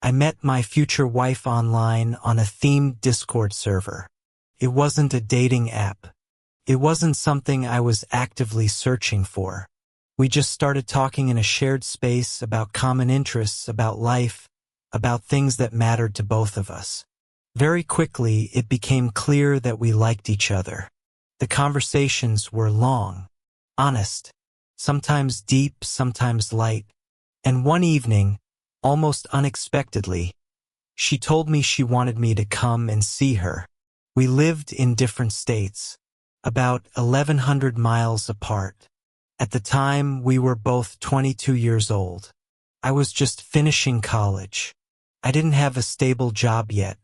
I met my future wife online on a themed Discord server. It wasn't a dating app. It wasn't something I was actively searching for. We just started talking in a shared space about common interests, about life, about things that mattered to both of us. Very quickly, it became clear that we liked each other. The conversations were long, honest, sometimes deep, sometimes light. And one evening, almost unexpectedly, she told me she wanted me to come and see her. We lived in different states, about 1,100 miles apart. At the time, we were both 22 years old. I was just finishing college. I didn't have a stable job yet.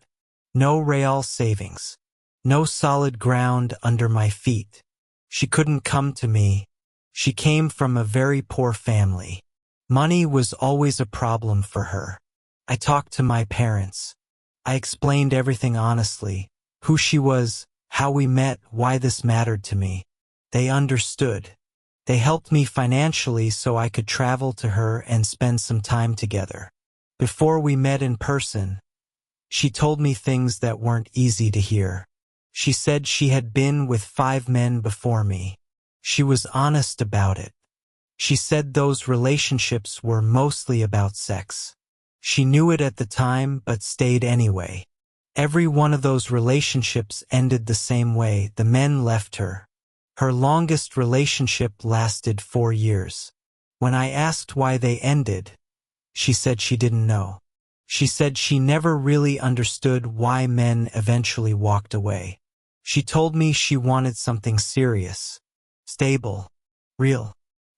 No real savings. No solid ground under my feet. She couldn't come to me. She came from a very poor family. Money was always a problem for her. I talked to my parents. I explained everything honestly, who she was, how we met, why this mattered to me. They understood. They helped me financially so I could travel to her and spend some time together. Before we met in person, she told me things that weren't easy to hear. She said she had been with 5 men before me. She was honest about it. She said those relationships were mostly about sex. She knew it at the time but stayed anyway. Every one of those relationships ended the same way. The men left her. Her longest relationship lasted 4 years. When I asked why they ended, she said she didn't know. She said she never really understood why men eventually walked away. She told me she wanted something serious, stable, real.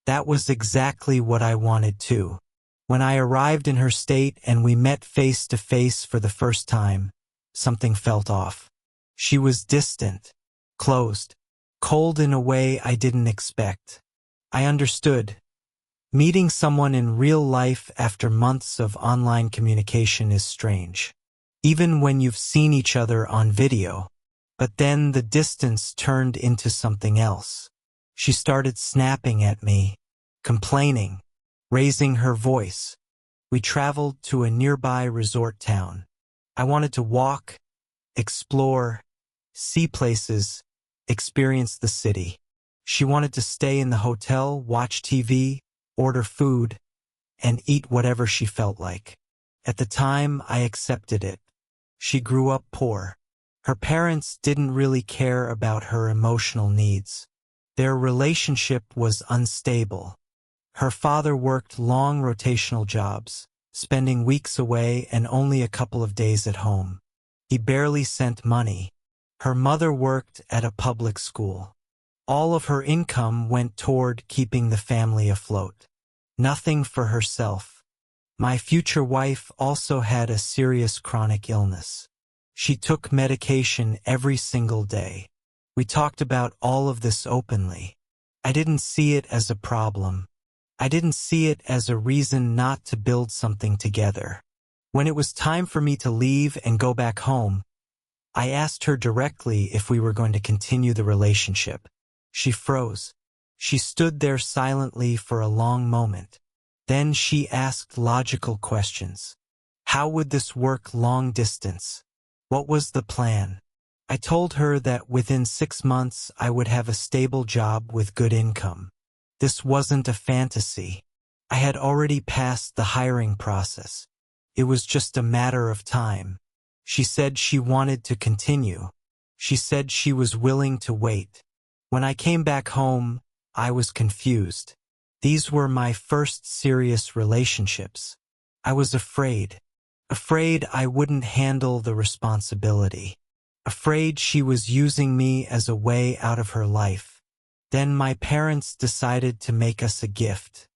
That was exactly what I wanted too. When I arrived in her state and we met face to face for the first time, something felt off. She was distant, closed, cold in a way I didn't expect. I understood. Meeting someone in real life after months of online communication is strange, even when you've seen each other on video. But then the distance turned into something else. She started snapping at me, complaining, raising her voice. We traveled to a nearby resort town. I wanted to walk, explore, see places, experience the city. She wanted to stay in the hotel, watch TV, order food, and eat whatever she felt like. At the time, I accepted it. She grew up poor. Her parents didn't really care about her emotional needs. Their relationship was unstable. Her father worked long rotational jobs, spending weeks away and only a couple of days at home. He barely sent money. Her mother worked at a public school. All of her income went toward keeping the family afloat. Nothing for herself. My future wife also had a serious chronic illness. She took medication every single day. We talked about all of this openly. I didn't see it as a problem. I didn't see it as a reason not to build something together. When it was time for me to leave and go back home, I asked her directly if we were going to continue the relationship. She froze. She stood there silently for a long moment. Then she asked logical questions. How would this work long distance? What was the plan? I told her that within 6 months I would have a stable job with good income. This wasn't a fantasy. I had already passed the hiring process. It was just a matter of time. She said she wanted to continue. She said she was willing to wait. When I came back home, I was confused. These were my first serious relationships. I was afraid. Afraid I wouldn't handle the responsibility. Afraid she was using me as a way out of her life. Then my parents decided to make us a gift.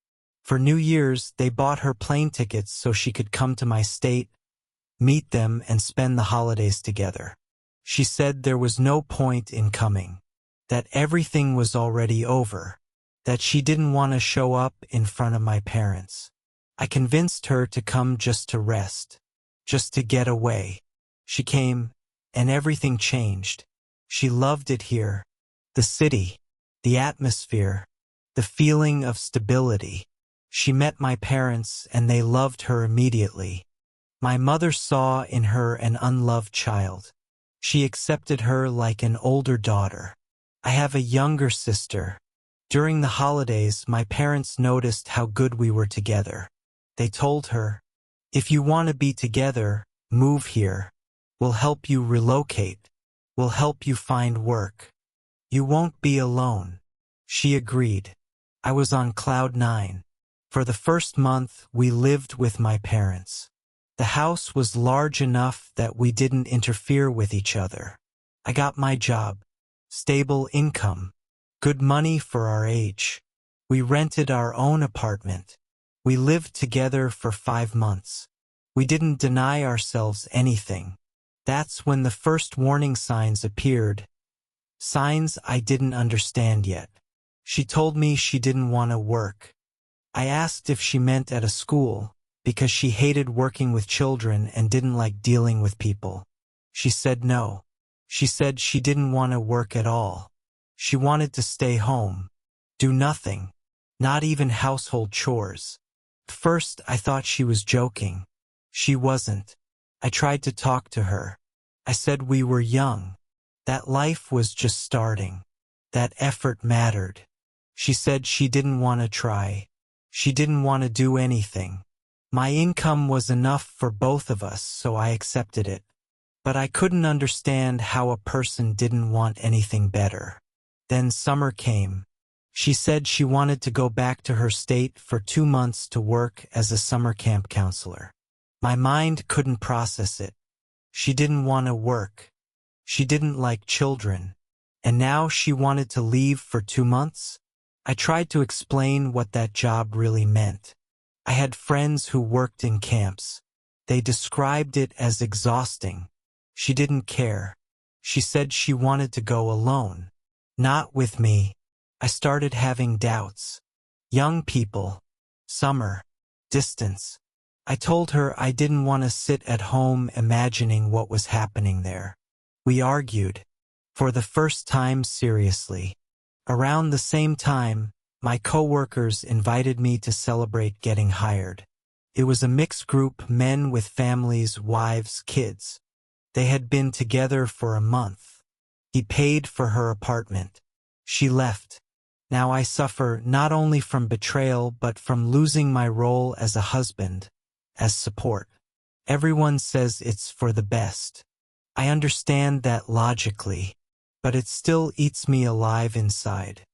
For New Year's, they bought her plane tickets so she could come to my state, meet them, and spend the holidays together. She said there was no point in coming, that everything was already over, that she didn't want to show up in front of my parents. I convinced her to come just to rest, just to get away. She came, and everything changed. She loved it here, the city, the atmosphere, the feeling of stability. She met my parents, and they loved her immediately. My mother saw in her an unloved child. She accepted her like an older daughter. I have a younger sister. During the holidays, my parents noticed how good we were together. They told her, "If you want to be together, move here. We'll help you relocate. We'll help you find work. You won't be alone." She agreed. I was on cloud nine. For the first month, we lived with my parents. The house was large enough that we didn't interfere with each other. I got my job, stable income, good money for our age. We rented our own apartment. We lived together for 5 months. We didn't deny ourselves anything. That's when the first warning signs appeared. Signs I didn't understand yet. She told me she didn't want to work. I asked if she meant at a school, because she hated working with children and didn't like dealing with people. She said no. She said she didn't want to work at all. She wanted to stay home, do nothing, not even household chores. At first, I thought she was joking. She wasn't. I tried to talk to her. I said we were young, that life was just starting, that effort mattered. She said she didn't want to try. She didn't want to do anything. My income was enough for both of us, so I accepted it. But I couldn't understand how a person didn't want anything better. Then summer came. She said she wanted to go back to her state for 2 months to work as a summer camp counselor. My mind couldn't process it. She didn't want to work. She didn't like children. And now she wanted to leave for 2 months? I tried to explain what that job really meant. I had friends who worked in camps. They described it as exhausting. She didn't care. She said she wanted to go alone. Not with me. I started having doubts. Young people. Summer. Distance. I told her I didn't want to sit at home imagining what was happening there. We argued. For the first time seriously. Around the same time, my coworkers invited me to celebrate getting hired. It was a mixed group, men with families, wives, kids. They had been together for a month. He paid for her apartment. She left. Now I suffer not only from betrayal but from losing my role as a husband, as support. Everyone says it's for the best. I understand that logically, but it still eats me alive inside.